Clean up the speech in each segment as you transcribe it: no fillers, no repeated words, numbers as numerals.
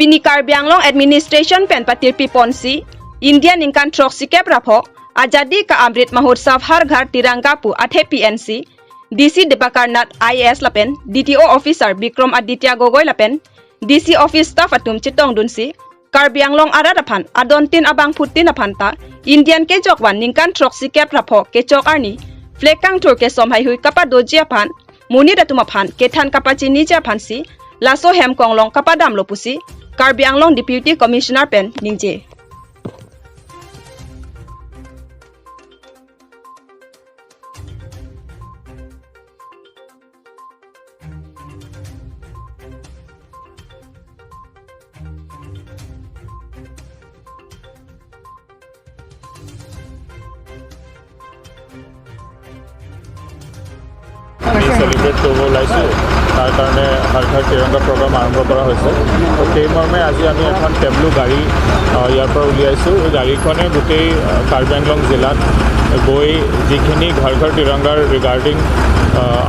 Pini karbi anglong administration pen patirpi ponsi, India ningkan trok sikep rapok, ajadi ka amrit mahutsav ghar tiranga pu athe PNC, DC Debakarnat IAS lapen, DTO officer Bikram Aditya Gogoi lapen, DC office staff atum chitong dunsi, karbi anglong aradapan adontin abang putin apanta, Indian ke jokwan ningkan trok sikep rapok ke chok arni, flekang tur ke somhai hui kapa doji apan, muni datumapan ke than kapa chini japan si, laso hem konglong kapa dam lopusi, Karbi Anglong Deputy Commissioner Pen Ningje. Celebrate करब ओलाइছোঁ तार कारणे हर घर तिरंगा programme आरम्भ करा হৈছে तो সেই মৰ্মে আজি আমি এখন টেবলু গাড়ী ইয়াৰ পৰা উলিয়াইছোঁ এই গাড়ীখনে গোটেই কাৰ্বি আংলং জিলাত গৈ যিখিনি ঘৰ ঘৰ তিৰংগাৰ ৰিগাৰ্ডিং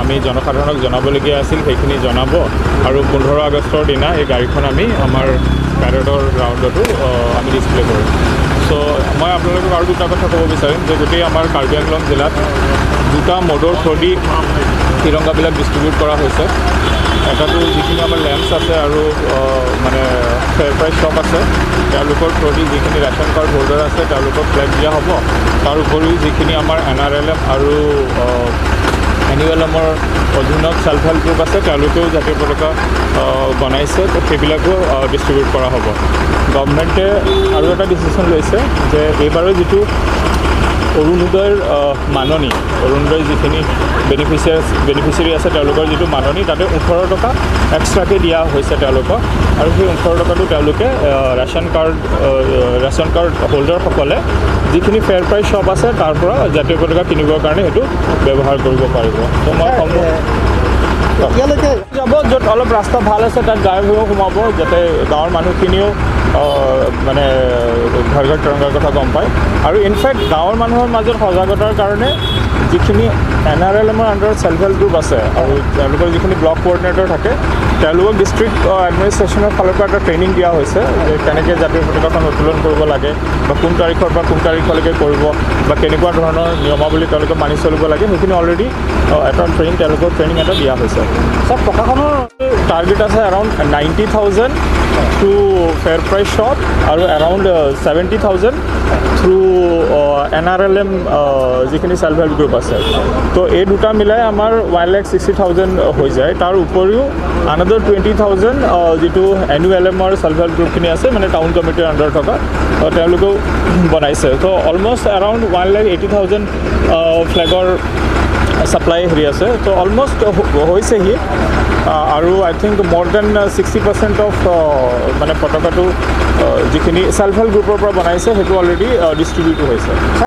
আমি জনসাধাৰণক জনাবলগীয়া আছিল সেইখিনি জনাব আৰু 15 আগষ্টৰ দিনা এই গাড়ীখন আমি আমাৰ পেৰেডৰ গ্ৰাউণ্ডতো আমি ডিছপ্লে কৰিম সো মই আপোনালোকক আৰু দুটা কথা ক'ব বিচাৰিম যে গোটেই আমাৰ কাৰ্বি আংলং জিলাত দুটা মডৰ থ্ৰুদি তিৰংগাবিলাক ডিষ্ট্ৰিবিউট কৰা হৈছে এটাটো যিখিনি আমাৰ লেম্পছ আছে আৰু মানে ফেয়াৰ প্ৰাইচ শ্বপ আছে তেওঁলোকৰ থ্ৰুদি যিখিনি ৰেচন কাৰ্ড হোল্ডাৰ আছে তেওঁলোকক ফ্লেগ দিয়া হ'ব তাৰ উপৰিও যিখিনি আমাৰ NRLM আৰু NULMৰ অধীনত সেল্ফ হেল্প গ্ৰুপ আছে তেওঁলোকেও জাতীয় পতাকা বনাইছে তো সেইবিলাকো ডিষ্ট্ৰিবিউট কৰা হ'ব গভৰ্ণমেণ্টে আৰু এটা ডিচিশ্যন লৈছে যে এইবাৰৰ যিটো অৰুণোদয়ৰ মাননি অৰুণোদয় যিখিনি বেনিফিচিয়াৰী আছে তেওঁলোকৰ যিটো মাননি তাতে 18 টকা এক্সট্ৰাকৈ দিয়া হৈছে তেওঁলোকক আৰু সেই 18 টকাটো তেওঁলোকে ৰেচন কাৰ্ড হোল্ডাৰসকলে যিখিনি ফেয়াৰ প্ৰাইচ শ্বপ আছে তাৰ পৰা জাতীয় পতাকা কিনিবৰ কাৰণে সেইটো ব্যৱহাৰ কৰিব পাৰিব তো মই যাব য'ত অলপ ৰাস্তা ভাল আছে তাত গাড়ী সোমাব যাতে গাঁৱৰ মানুহখিনিও মানে ঘৰ ঘৰ তিৰংগাৰ কথা গম পায় আৰু ইনফেক্ট গাঁৱৰ মানুহৰ মাজত সজাগতাৰ কাৰণে যিখিনি NRLMৰ আণ্ডাৰত সেল্ফ হেল্প গ্ৰুপ আছে আৰু তেওঁলোকৰ যিখিনি ব্লক কোঅৰ্ডিনেটৰ থাকে তেওঁলোকক ডিষ্ট্ৰিক্ট এডমিনিষ্ট্ৰেশ্যনৰ ফালৰ পৰা এটা ট্ৰেইনিং দিয়া হৈছে যে কেনেকৈ জাতীয় পতাকাখন উত্তোলন কৰিব লাগে বা কোন তাৰিখৰ পৰা কোন তাৰিখলৈকে কৰিব বা কেনেকুৱা ধৰণৰ নিয়মাৱলী তেওঁলোকে মানি চলিব লাগে সেইখিনি অলৰেডি এটা তেওঁলোকৰ ট্ৰেইনিং এটা দিয়া হৈছে চব প্ৰশাসনৰ টাৰ্গেট আছে around 90,000 through fair price shop আৰু এৰাউণ্ড 70,000 থ্ৰু NRLM যিখিনি সেল্ফ হেল্প গ্ৰুপ আছে তো এই দুটা মিলাই আমাৰ 1,60,000 হৈ যায় তাৰ উপৰিও আনাদাৰ 20,000 যিটো NULMৰ সেল্ফ হেল্প গ্ৰুপখিনি আছে মানে টাউন কমিটিৰ আণ্ডাৰ থকা তেওঁলোকেও বনাইছে তো অলমষ্ট এৰাউণ্ড 1,80,000 ফ্লেগৰ সাপ্লাই হেৰি আছে তো অলমষ্ট হৈছেহি আৰু আই থিংক মোৰ দেন 60% অফ মানে পতাকাটো যিখিনি সেল্ফ হেল্প গ্ৰুপৰ পৰা বনাইছে সেইটো অলৰেডি ডিষ্ট্ৰিবিউট হৈছে